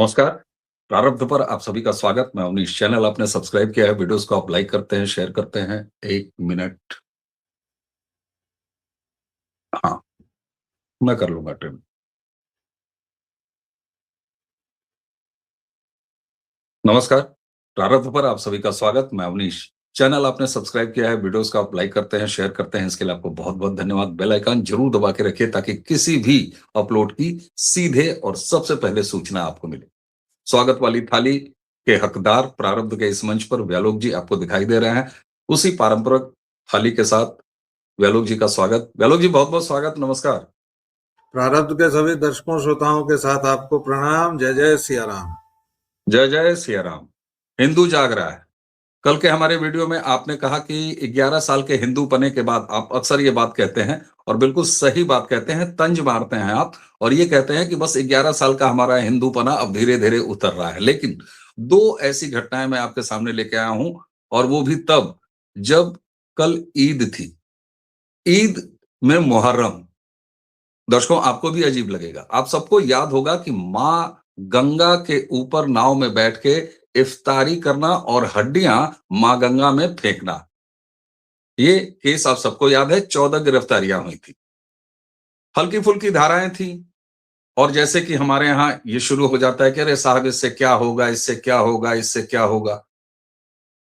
नमस्कार। प्रारब्ध पर आप सभी का स्वागत। मैं अवनीश। चैनल आपने सब्सक्राइब किया है, वीडियोस को आप लाइक करते हैं, शेयर करते हैं। 1 मिनट। हाँ, मैं कर लूँगा ट्रिम। नमस्कार। प्रारब्ध पर आप सभी का स्वागत। मैं अवनीश। चैनल आपने सब्सक्राइब किया है, वीडियोस को आप लाइक करते हैं, शेयर करते हैं, इसके लिए आपको बहुत-बहुत धन्यवाद। बेल आइकन जरूर दबा के रखिए ताकि किसी भी अपलोड की सीधे और सबसे पहले सूचना आपको मिले। स्वागत वाली थाली के हकदार प्रारब्ध के इस मंच पर व्यालोक जी आपको दिखाई दे रहे हैं। उसी पारंपरिक थाली के साथ व्यालोक जी का स्वागत। व्यालोक जी बहुत-बहुत स्वागत, नमस्कार। प्रारब्ध के सभी दर्शकों श्रोताओं के साथ आपको प्रणाम। जय जय सिया राम। जय जय सिया राम। हिंदू जाग रहा है। कल के हमारे वीडियो में आपने कहा कि 11 साल के हिंदू पने के बाद आप अक्सर ये बात कहते हैं और बिल्कुल सही बात कहते हैं, तंज मारते हैं आप और ये कहते हैं कि बस 11 साल का हमारा हिंदू पना अब धीरे-धीरे उतर रहा है। लेकिन 2 ऐसी घटनाएं मैं आपके सामने लेके आया हूं और वो भी तब जब कल ईद थी। ईद में मुहर्रम। दर्शकों आपको भी अजीब लगेगा। आप सबको याद होगा कि मां गंगा के ऊपर नाव में बैठ के इफ्तारी करना और हड्डियां मां गंगा में फेंकना। ये केस आप सबको याद है। 14 गिरफ्तारियां हुई थी। हल्की फुल्की धाराएं थी और जैसे कि हमारे यहां ये शुरू हो जाता है कि अरे साहब इससे क्या होगा, इससे क्या होगा, इससे क्या होगा।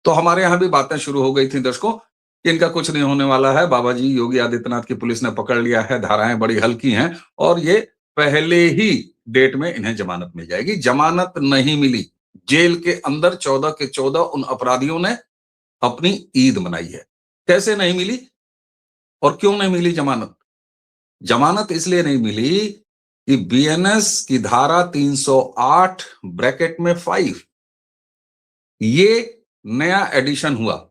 तो हमारे यहां भी बातें शुरू हो गई थी दर्शकों कि इनका कुछ नहीं होने वाला है। बाबा जी योगी आदित्यनाथ की पुलिस ने पकड़ लिया है, धाराएं बड़ी हल्की हैं और ये पहले ही डेट में इन्हें जमानत मिल जाएगी। जमानत नहीं मिली। जेल के अंदर 14 के 14 उन अपराधियों ने अपनी ईद मनाई है। कैसे नहीं मिली और क्यों नहीं मिली जमानत? जमानत इसलिए नहीं मिली कि बीएनएस की धारा 308 ब्रैकेट में 5 ये नया एडिशन हुआ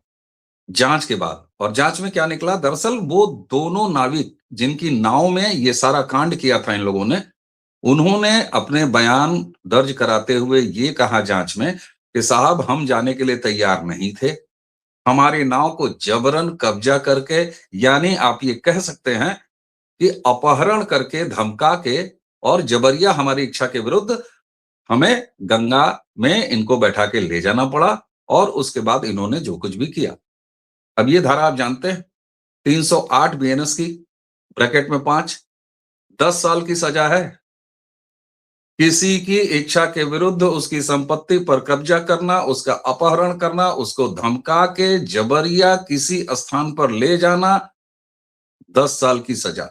जांच के बाद। और जांच में क्या निकला? दरअसल वो दोनों नाविक जिनकी नाव में ये सारा कांड किया था इन लोगों ने, उन्होंने अपने बयान दर्ज कराते हुए ये कहा जांच में कि साहब हम जाने के लिए तैयार नहीं थे। हमारी नाव को जबरन कब्जा करके, यानी आप ये कह सकते हैं कि अपहरण करके, धमका के और जबरिया हमारी इच्छा के विरुद्ध हमें गंगा में इनको बैठा के ले जाना पड़ा और उसके बाद इन्होंने जो कुछ भी किया। अब ये धारा आप जानते हैं 308 बीएनएस की ब्रैकेट में 5 10 साल की सजा है। किसी की इच्छा के विरुद्ध उसकी संपत्ति पर कब्जा करना, उसका अपहरण करना, उसको धमका के जबरिया किसी स्थान पर ले जाना, 10 साल की सजा।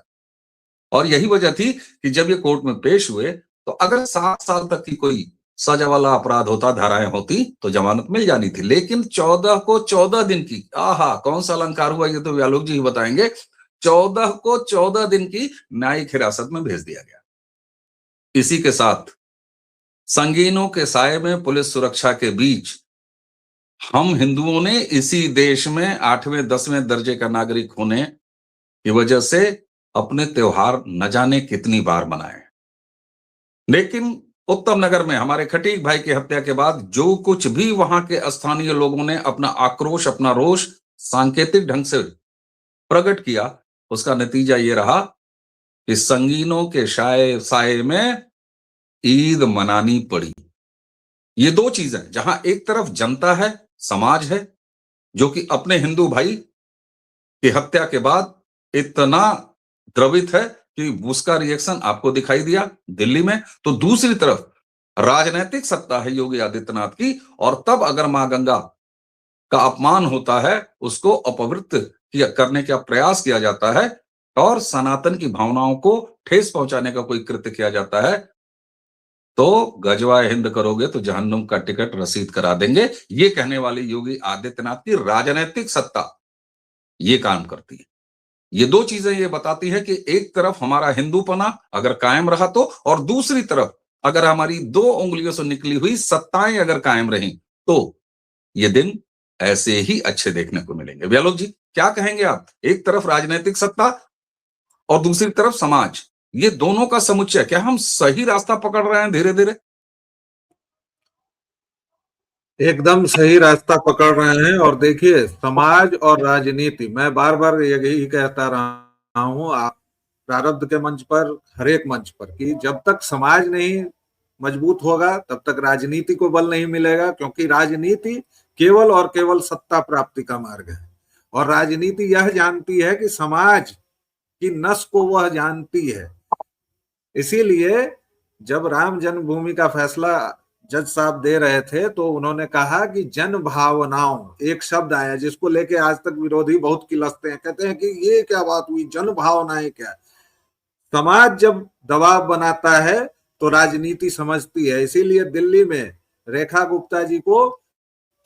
और यही वजह थी कि जब ये कोर्ट में पेश हुए तो अगर 7 साल तक की कोई सजा वाला अपराध होता, धाराएं होती तो जमानत मिल जानी थी। लेकिन 14 को 14 दिन की, आहा कौन सा अलंकार हुआ ये तो व्यालोक जी ही बताएंगे। 14 को 14 दिन की न्यायिक हिरासत में भेज दिया गया। इसी के साथ संगीनों के साए में पुलिस सुरक्षा के बीच हम हिंदुओं ने इसी देश में 8वें 10वें दर्जे का नागरिक होने की वजह से अपने त्योहार न जाने कितनी बार मनाए। लेकिन उत्तम नगर में हमारे खटीक भाई की हत्या के बाद जो कुछ भी वहां के स्थानीय लोगों ने अपना आक्रोश, अपना रोष सांकेतिक ढंग से प्रकट किया, उसका नतीजा ये रहा कि संगीनों के साए में ईद मनानी पड़ी। ये 2 चीजें, जहां एक तरफ जनता है, समाज है, जो कि अपने हिंदू भाई की हत्या के बाद इतना द्रवित है कि उसका रिएक्शन आपको दिखाई दिया दिल्ली में। तो दूसरी तरफ राजनीतिक सत्ता है योगी आदित्यनाथ की और तब अगर मां गंगा का अपमान होता है, उसको अपवित्र करने का प्रयास किया जाता है और सनातन की भावनाओं को ठेस पहुंचाने का कोई कृत्य किया जाता है, तो गजवाए हिंद करोगे तो जहन्नुम का टिकट रसीद करा देंगे। ये कहने वाली योगी आदित्यनाथ की राजनीतिक सत्ता ये काम करती है। ये 2 चीजें ये बताती है कि एक तरफ हमारा हिंदूपना अगर कायम रहा तो, और दूसरी तरफ अगर हमारी 2 उंगलियों से निकली हुई सत्ताएं अगर कायम रहीं तो ये दिन ऐसे ही अच्छे देखने को मिलेंगे। व्यालोक जी क्या कहेंगे आप? एक तरफ राजनीतिक सत्ता और दूसरी तरफ समाज, ये दोनों का समुच्चय, क्या हम सही रास्ता पकड़ रहे हैं धीरे धीरे? एकदम सही रास्ता पकड़ रहे हैं। और देखिए, समाज और राजनीति, मैं बार बार यही कहता रहा हूं आप प्रारब्ध के मंच पर, हर एक मंच पर, कि जब तक समाज नहीं मजबूत होगा तब तक राजनीति को बल नहीं मिलेगा, क्योंकि राजनीति केवल और केवल सत्ता प्राप्ति का मार्ग है। और राजनीति यह जानती है कि समाज की नस को वह जानती है। इसीलिए जब राम जन्मभूमि का फैसला जज साहब दे रहे थे तो उन्होंने कहा कि जन भावनाओं, एक शब्द आया जिसको लेके आज तक विरोधी बहुत किलसते हैं, कहते हैं कि ये क्या बात हुई, जन भावनाएं क्या। समाज जब दबाव बनाता है तो राजनीति समझती है। इसीलिए दिल्ली में रेखा गुप्ता जी को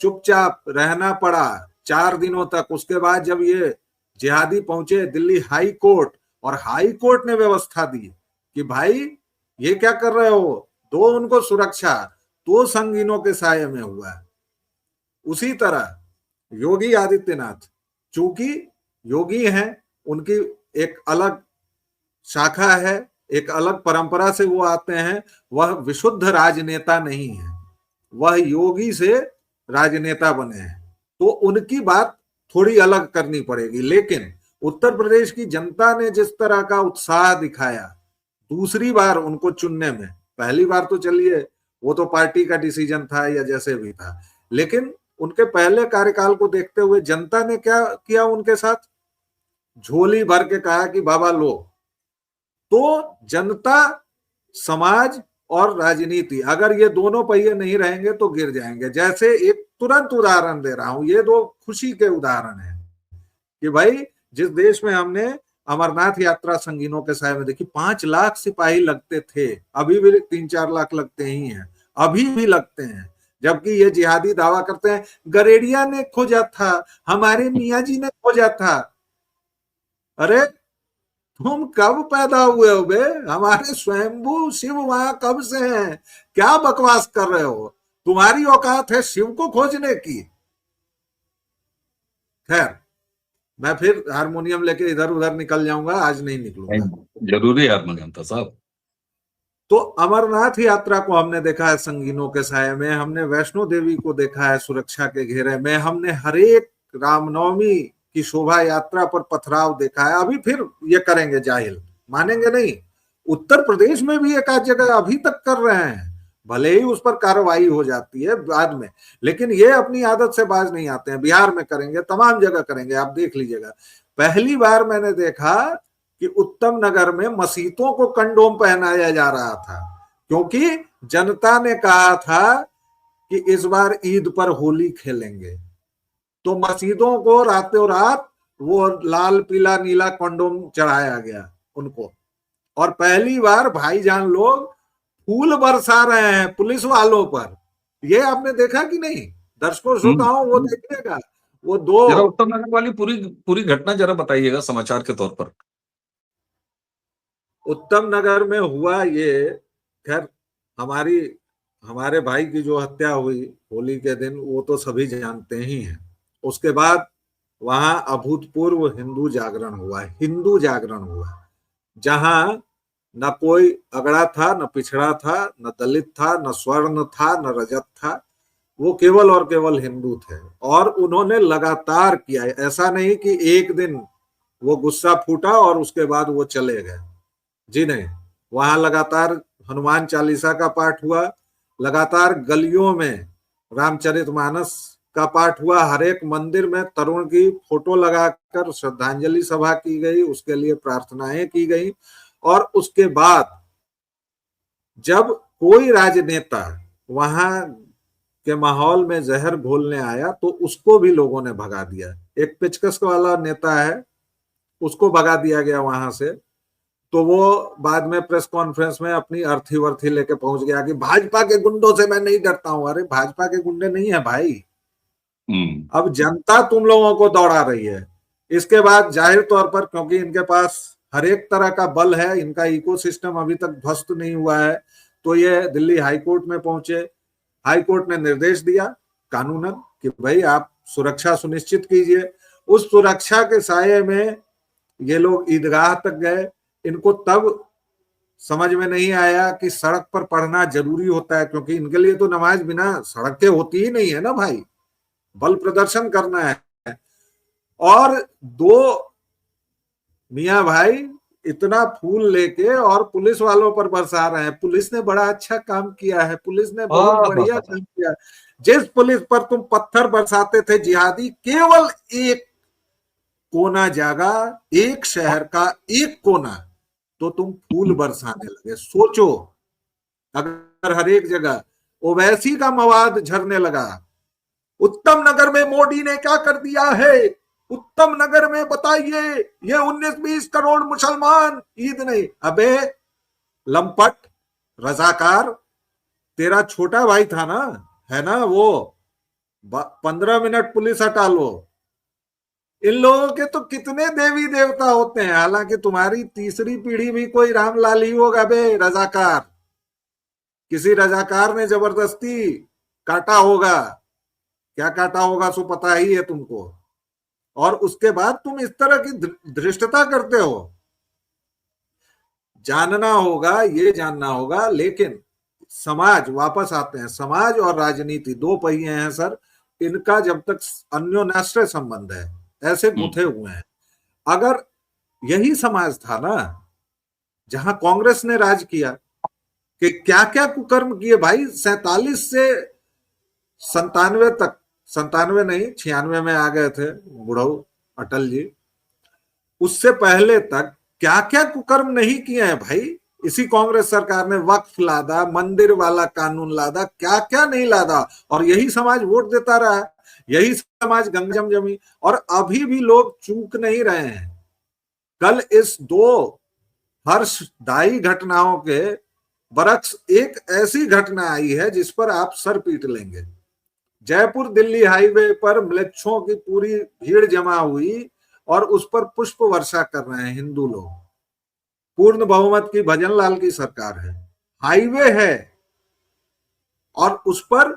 चुपचाप रहना पड़ा 4 दिनों तक। उसके बाद जब ये जिहादी पहुंचे दिल्ली हाई कोर्ट, और हाई कोर्ट ने व्यवस्था दी कि भाई ये क्या कर रहे हो, दो उनको सुरक्षा, तो संगीनों के साये में हुआ है। उसी तरह योगी आदित्यनाथ, चूंकि योगी हैं, उनकी एक अलग शाखा है, एक अलग परंपरा से वो आते हैं, वह विशुद्ध राजनेता नहीं है, वह योगी से राजनेता बने हैं, तो उनकी बात थोड़ी अलग करनी पड़ेगी। लेकिन उत्तर प्रदेश की जनता ने जिस तरह का उत्साह दिखाया दूसरी बार उनको चुनने में, पहली बार तो चलिए वो तो पार्टी का डिसीजन था या जैसे भी था, लेकिन उनके पहले कार्यकाल को देखते हुए जनता ने क्या किया उनके साथ, झोली भर के कहा कि बाबा लो। तो जनता, समाज और राजनीति, अगर ये दोनों पहिए नहीं रहेंगे तो गिर जाएंगे। जैसे एक तुरंत उदाहरण दे रहा हूं, ये 2 खुशी के उदाहरण हैं कि भाई जिस देश में हमने अमरनाथ यात्रा संगीनों के साय में देखी, 5 लाख सिपाही लगते थे, अभी भी 3-4 लाख लगते ही हैं, अभी भी लगते हैं। जबकि ये जिहादी दावा करते हैं गरेड़िया ने खोजा था, हमारे मियाँ जी ने खोजा था। अरे तुम कब पैदा हुए हो बे, हमारे स्वयंभू शिव वहां कब से हैं, क्या बकवास कर रहे हो, तुम्हारी औकात है शिव को खोजने की। खैर, मैं फिर हारमोनियम लेके इधर उधर निकल जाऊंगा, आज नहीं निकलूंगा। जरूरी हारमोनियम था साहब। तो अमरनाथ यात्रा को हमने देखा है संगीनों के साये में, हमने वैष्णो देवी को देखा है सुरक्षा के घेरे में, हमने हरेक रामनवमी की शोभा यात्रा पर पथराव देखा है। अभी फिर ये करेंगे जाहिल, मानेंगे नहीं। उत्तर प्रदेश में भी एक आध जगह अभी तक कर रहे हैं, भले ही उस पर कार्रवाई हो जाती है बाद में, लेकिन ये अपनी आदत से बाज नहीं आते हैं। बिहार में करेंगे, तमाम जगह करेंगे, आप देख लीजिएगा। पहली बार मैंने देखा कि उत्तम नगर में मसीतों को कंडोम पहनाया जा रहा था, क्योंकि जनता ने कहा था कि इस बार ईद पर होली खेलेंगे, तो मस्जिदों को रातों रात वो लाल पीला नीला कंडोम चढ़ाया गया उनको। और पहली बार भाईजान लोग फूल बरसा रहे हैं पुलिस वालों पर, ये आपने देखा कि नहीं? दर्शकों श्रोताओं वो देखिएगा, वो 2 जरा उत्तम नगर वाली पूरी पूरी घटना जरा बताइएगा समाचार के तौर पर। उत्तम नगर में हुआ ये, खैर हमारे भाई की जो हत्या हुई होली के दिन वो तो सभी जानते ही हैं। उसके बाद वहां अभूतपूर्व हिंदू जागरण हुआ, जहां न कोई अगड़ा था, न पिछड़ा था, न दलित था, न स्वर्ण था, न रजत था, वो केवल और केवल हिंदू थे। और उन्होंने लगातार किया, ऐसा नहीं कि एक दिन वो गुस्सा फूटा और उसके बाद वो चले गए, जी नहीं। वहां लगातार हनुमान चालीसा का पाठ हुआ, लगातार गलियों में रामचरितमानस का पाठ हुआ, हर एक मंदिर में तरुण की फोटो लगाकर श्रद्धांजलि सभा की गई, उसके लिए प्रार्थनाएं की गई। और उसके बाद जब कोई राजनेता वहां के माहौल में जहर घोलने आया तो उसको भी लोगों ने भगा दिया। एक पेचकस वाला नेता है, उसको भगा दिया गया वहां से। तो वो बाद में प्रेस कॉन्फ्रेंस में अपनी अर्थी वर्थी लेके पहुंच गया कि भाजपा के गुंडों से मैं नहीं डरता हूं। अरे भाजपा के गुंडे नहीं है भाई, अब जनता तुम लोगों को दौड़ा रही है। इसके बाद जाहिर तौर पर, क्योंकि इनके पास हर एक तरह का बल है, इनका इकोसिस्टम अभी तक ध्वस्त नहीं हुआ है, तो ये दिल्ली हाईकोर्ट में पहुंचे। हाईकोर्ट ने निर्देश दिया कानूनन कि भाई आप सुरक्षा सुनिश्चित कीजिए। उस सुरक्षा के साये में ये लोग ईदगाह तक गए। इनको तब समझ में नहीं आया कि सड़क पर पढ़ना जरूरी होता है, क्योंकि इनके लिए तो नमाज बिना सड़क के होती ही नहीं है ना भाई, बल प्रदर्शन करना है। और 2 मियां भाई इतना फूल लेके और पुलिस वालों पर बरसा रहे हैं। पुलिस ने बड़ा अच्छा काम किया है, पुलिस ने बहुत वाह वाह बढ़िया वाह। काम किया है। जिस पुलिस पर तुम पत्थर बरसाते थे जिहादी, केवल एक कोना जागा, एक शहर का एक कोना, तो तुम फूल बरसाने लगे। सोचो, अगर हर एक जगह ओवैसी का मवाद झरने लगा। उत्तम नगर में मोदी ने क्या कर दिया है, उत्तम नगर में बताइए, ये 19-20 करोड़ मुसलमान ईद नहीं। अबे लंपट रजाकार, तेरा छोटा भाई था ना, है ना वो, 15 मिनट पुलिस हटा लो। इन लोगों के तो कितने देवी देवता होते हैं, हालांकि तुम्हारी तीसरी पीढ़ी भी कोई रामलाल ही होगा बे रजाकार। किसी रजाकार ने जबरदस्ती काटा होगा, क्या काटा होगा सो पता ही है तुमको। और उसके बाद तुम इस तरह की धृष्टता करते हो। जानना होगा, ये जानना होगा। लेकिन समाज, वापस आते हैं, समाज और राजनीति दो पहिए हैं सर। इनका जब तक अन्योन्याश्रय संबंध है, ऐसे गुथे हुए हैं। अगर यही समाज था ना जहां कांग्रेस ने राज किया, कि क्या क्या कुकर्म किए भाई, 47 से 97 तक, 97 नहीं 96 में आ गए थे बुढ़ऊ अटल जी, उससे पहले तक क्या क्या कुकर्म नहीं किए हैं भाई। इसी कांग्रेस सरकार ने वक्फ लादा, मंदिर वाला कानून लादा, क्या क्या नहीं लादा, और यही समाज वोट देता रहा, यही समाज गंगजम जमी, और अभी भी लोग चूक नहीं रहे हैं। कल इस दो हर्षदायी घटनाओं के बरक्स एक ऐसी घटना आई है जिस पर आप सर पीट लेंगे। जयपुर दिल्ली हाईवे पर म्लेच्छों की पूरी भीड़ जमा हुई और उस पर पुष्प वर्षा कर रहे हैं हिंदू लोग। पूर्ण बहुमत की भजनलाल की सरकार है, हाईवे है, और उस पर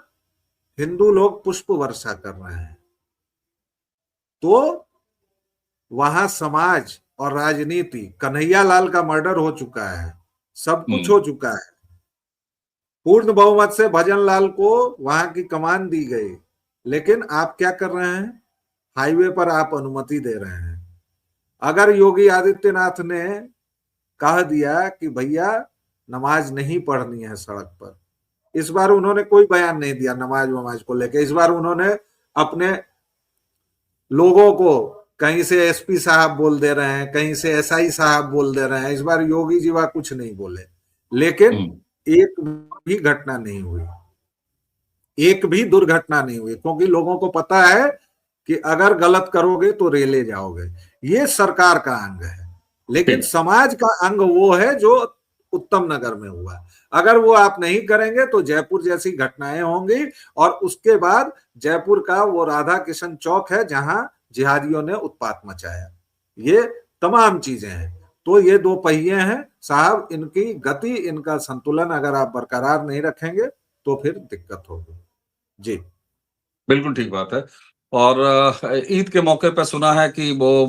हिंदू लोग पुष्प वर्षा कर रहे हैं। तो वहां समाज और राजनीति, कन्हैया लाल का मर्डर हो चुका है, सब कुछ हो चुका है। पूर्ण बहुमत से भजनलाल को वहां की कमान दी गई, लेकिन आप क्या कर रहे हैं, हाईवे पर आप अनुमति दे रहे हैं। अगर योगी आदित्यनाथ ने कह दिया कि भैया नमाज नहीं पढ़नी है सड़क पर, इस बार उन्होंने कोई बयान नहीं दिया नमाज वमाज को लेकर। इस बार उन्होंने अपने लोगों को कहीं से एसपी साहब बोल दे रहे हैं, कहीं से एसआई साहब बोल दे रहे हैं। इस बार योगी जी वह कुछ नहीं बोले, लेकिन एक भी घटना नहीं हुई, एक भी दुर्घटना नहीं हुई, क्योंकि लोगों को पता है कि अगर गलत करोगे तो रेले जाओगे। ये सरकार का अंग है, लेकिन समाज का अंग वो है जो उत्तम नगर में हुआ। अगर वो आप नहीं करेंगे तो जयपुर जैसी घटनाएं होंगी, और उसके बाद जयपुर का वो राधा किशन चौक है जहां जिहादियों ने उत्पात मचाया। ये तमाम चीजें हैं। तो ये दो पहिए हैं साहब, इनकी गति, इनका संतुलन अगर आप बरकरार नहीं रखेंगे तो फिर दिक्कत होगी। जी बिल्कुल ठीक बात है। और ईद के मौके पर सुना है कि वो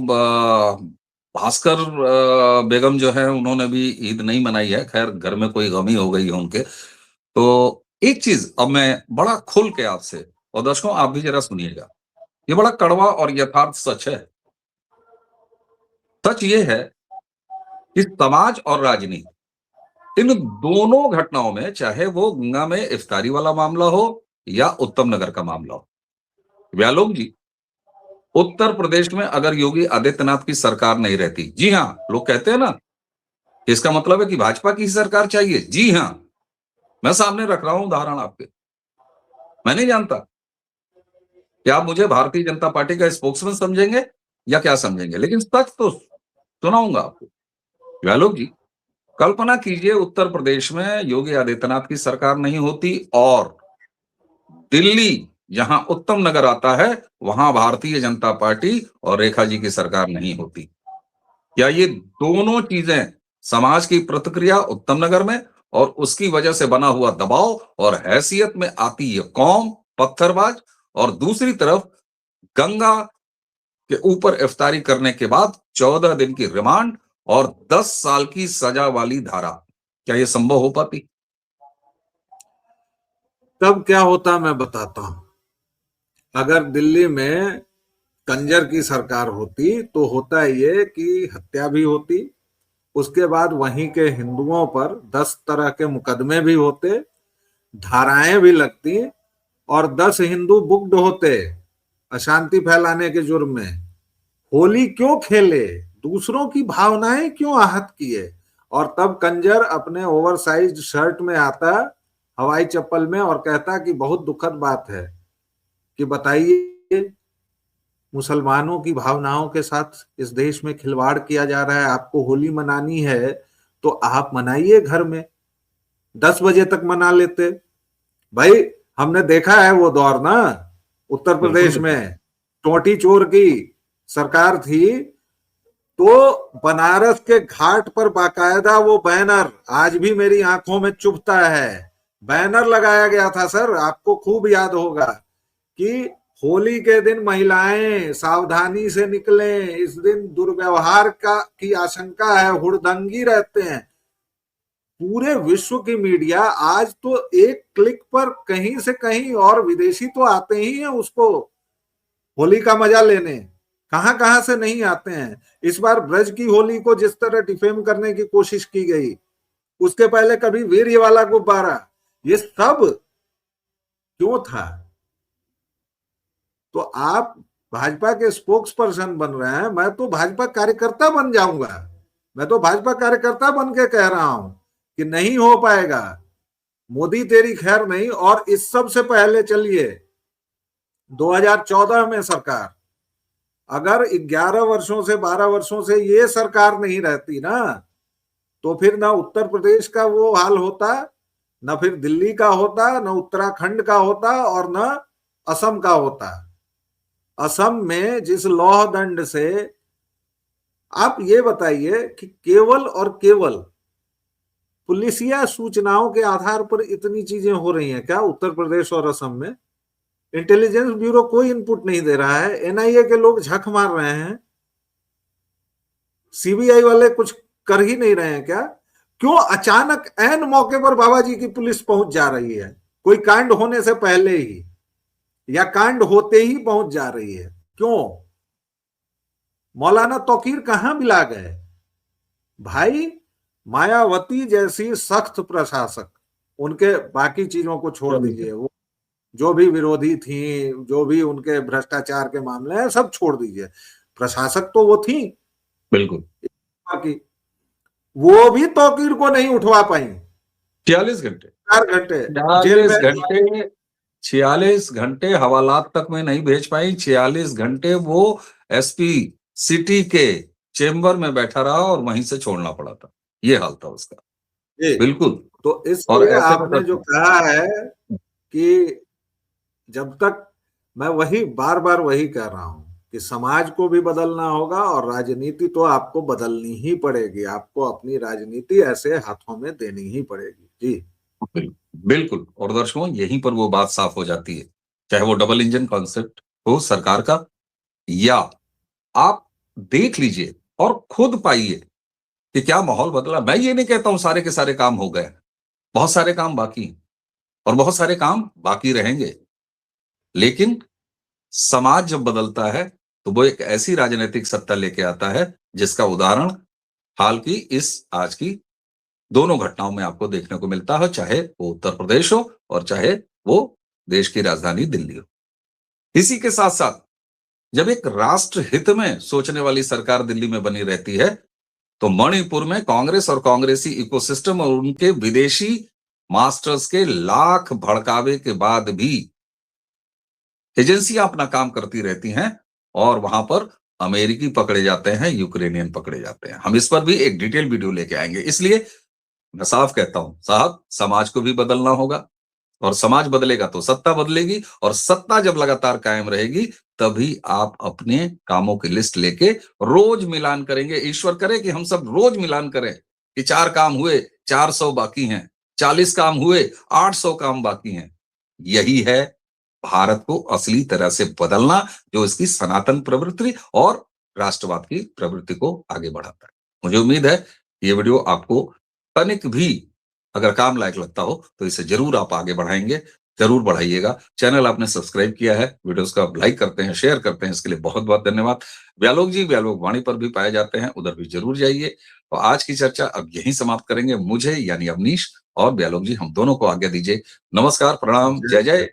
भास्कर बेगम जो है उन्होंने भी ईद नहीं मनाई है। खैर घर में कोई गमी हो गई है उनके। तो एक चीज अब मैं बड़ा खुल के आपसे, और दर्शकों आप भी जरा सुनिएगा, ये बड़ा कड़वा और यथार्थ सच है। सच ये है कि समाज और राजनीति, इन दोनों घटनाओं में, चाहे वो गंगा में इफ्तारी वाला मामला हो या उत्तम नगर का मामला हो, व्यालोक जी, उत्तर प्रदेश में अगर योगी आदित्यनाथ की सरकार नहीं रहती, जी हां, लोग कहते हैं ना, इसका मतलब है कि भाजपा की सरकार चाहिए। जी हां, मैं सामने रख रहा हूं उदाहरण आपके। मैं नहीं जानता कि आप मुझे भारतीय जनता पार्टी का स्पोक्समैन समझेंगे या क्या समझेंगे, लेकिन सच तो सुनाऊंगा आपको। व्यालोक जी, कल्पना कीजिए उत्तर प्रदेश में योगी आदित्यनाथ की सरकार नहीं होती और दिल्ली जहां उत्तम नगर आता है वहां भारतीय जनता पार्टी और रेखा जी की सरकार नहीं होती। क्या ये दोनों चीजें, समाज की प्रतिक्रिया उत्तम नगर में और उसकी वजह से बना हुआ दबाव और हैसियत में आती है कौम पत्थरबाज, और दूसरी तरफ गंगा के ऊपर इफ्तारी करने के बाद 14 दिन की रिमांड और 10 साल की सजा वाली धारा, क्या यह संभव हो पाती? तब क्या होता मैं बताता हूं। अगर दिल्ली में कंजर की सरकार होती तो होता ये कि हत्या भी होती, उसके बाद वहीं के हिंदुओं पर 10 तरह के मुकदमे भी होते, धाराएं भी लगती, और 10 हिंदू बुक्ड होते अशांति फैलाने के जुर्म में। होली क्यों खेले, दूसरों की भावनाएं क्यों आहत किए, और तब कंजर अपने ओवरसाइज्ड शर्ट में आता, हवाई चप्पल में, और कहता कि बहुत दुखद बात है कि बताइए मुसलमानों की भावनाओं के साथ इस देश में खिलवाड़ किया जा रहा है। आपको होली मनानी है तो आप मनाइए घर में, 10 बजे तक मना लेते। भाई हमने देखा है वो दौर ना, उत्तर प्रदेश में टोटी चोर की सरकार थी, तो बनारस के घाट पर बाकायदा वो बैनर आज भी मेरी आंखों में चुभता है, बैनर लगाया गया था सर, आपको खूब याद होगा कि होली के दिन महिलाएं सावधानी से निकलें, इस दिन दुर्व्यवहार की आशंका है, हुड़दंगी रहते हैं। पूरे विश्व की मीडिया आज तो एक क्लिक पर कहीं से कहीं, और विदेशी तो आते ही हैं उसको होली का मजा लेने, कहां कहां से नहीं आते हैं। इस बार ब्रज की होली को जिस तरह डिफेम करने की कोशिश की गई, उसके पहले कभी वीर्य वाला गुब्बारा, ये सब क्यों था? तो आप भाजपा के स्पोक्स पर्सन बन रहे हैं, मैं तो भाजपा कार्यकर्ता बन जाऊंगा, मैं तो भाजपा कार्यकर्ता बन के कह रहा हूं कि नहीं हो पाएगा, मोदी तेरी खैर नहीं। और इस सब से पहले चलिए 2014 में सरकार, अगर 11 वर्षों से 12 वर्षों से ये सरकार नहीं रहती ना, तो फिर ना उत्तर प्रदेश का वो हाल होता, ना फिर दिल्ली का होता, ना उत्तराखंड का होता, और ना असम का होता। असम में जिस लौह दंड से, आप ये बताइए कि केवल और केवल पुलिसिया सूचनाओं के आधार पर इतनी चीजें हो रही हैं क्या उत्तर प्रदेश और असम में? इंटेलिजेंस ब्यूरो कोई इनपुट नहीं दे रहा है, एनआईए के लोग झक मार रहे हैं, सीबीआई वाले कुछ कर ही नहीं रहे हैं क्या? क्यों अचानक ऐन मौके पर बाबा जी की पुलिस पहुंच जा रही है, कोई कांड होने से पहले ही या कांड होते ही पहुंच जा रही है? क्यों? मौलाना तौकीर कहां मिला गए भाई? मायावती जैसी सख्त प्रशासक, उनके बाकी चीजों को छोड़ दीजिए, वो जो भी विरोधी थी, जो भी उनके भ्रष्टाचार के मामले हैं सब छोड़ दीजिए, प्रशासक तो वो थी बिल्कुल, की वो भी तौकीर को नहीं उठवा पाई। 46 घंटे 4 घंटे 46 घंटे 46 घंटे हवालात तक में नहीं भेज पाई। 46 घंटे वो एसपी सिटी के चेंबर में बैठा रहा और वहीं से छोड़ना पड़ा था, ये हाल था उसका। बिल्कुल। तो इसलिए आपने जो कहा है कि जब तक, मैं वही बार बार वही कह रहा हूं कि समाज को भी बदलना होगा और राजनीति तो आपको बदलनी ही पड़ेगी, आपको अपनी राजनीति ऐसे हाथों में देनी ही पड़ेगी। जी बिल्कुल। और दर्शकों, यहीं पर वो बात साफ हो जाती है, चाहे वो डबल इंजन कॉन्सेप्ट हो सरकार का, या आप देख लीजिए और खुद पाइए कि क्या माहौल बदला। मैं ये नहीं कहता हूं सारे के सारे काम हो गए, बहुत सारे काम बाकी हैं और बहुत सारे काम बाकी रहेंगे, लेकिन समाज जब बदलता है तो वो एक ऐसी राजनीतिक सत्ता लेके आता है जिसका उदाहरण हाल की इस आज की दोनों घटनाओं में आपको देखने को मिलता है, चाहे वो उत्तर प्रदेश हो और चाहे वो देश की राजधानी दिल्ली हो। इसी के साथ साथ जब एक राष्ट्र हित में सोचने वाली सरकार दिल्ली में बनी रहती है, तो मणिपुर में कांग्रेस और कांग्रेसी इकोसिस्टम और उनके विदेशी मास्टर्स के लाख भड़कावे के बाद भी एजेंसियां अपना काम करती रहती हैं और वहां पर अमेरिकी पकड़े जाते हैं, यूक्रेनियन पकड़े जाते हैं। हम इस पर भी एक डिटेल वीडियो लेके आएंगे। इसलिए मैं साफ कहता हूं साहब, समाज को भी बदलना होगा और समाज बदलेगा तो सत्ता बदलेगी, और सत्ता जब लगातार कायम रहेगी तभी आप अपने कामों की लिस्ट लेके रोज मिलान करेंगे। ईश्वर करे कि हम सब रोज मिलान करें कि 4 काम हुए, 400 बाकी हैं, 40 काम हुए, 800 काम बाकी हैं। यही है भारत को असली तरह से बदलना, जो इसकी सनातन प्रवृत्ति और राष्ट्रवाद की प्रवृत्ति को आगे बढ़ाता है। मुझे उम्मीद है ये वीडियो आपको तनिक भी अगर काम लायक लगता हो तो इसे जरूर आप आगे बढ़ाएंगे। जरूर बढ़ाइएगा। चैनल आपने सब्सक्राइब किया है, वीडियोस को आप लाइक करते हैं, शेयर करते हैं, इसके लिए बहुत-बहुत धन्यवाद। व्यालोक जी व्यालोक वाणी पर भी पाए जाते हैं, उधर भी जरूर जाइए। तो आज की चर्चा अब यहीं समाप्त करेंगे। मुझे यानी अवनीश और व्यालोक जी हम दोनों को आज्ञा दीजिए। नमस्कार, प्रणाम, जय जय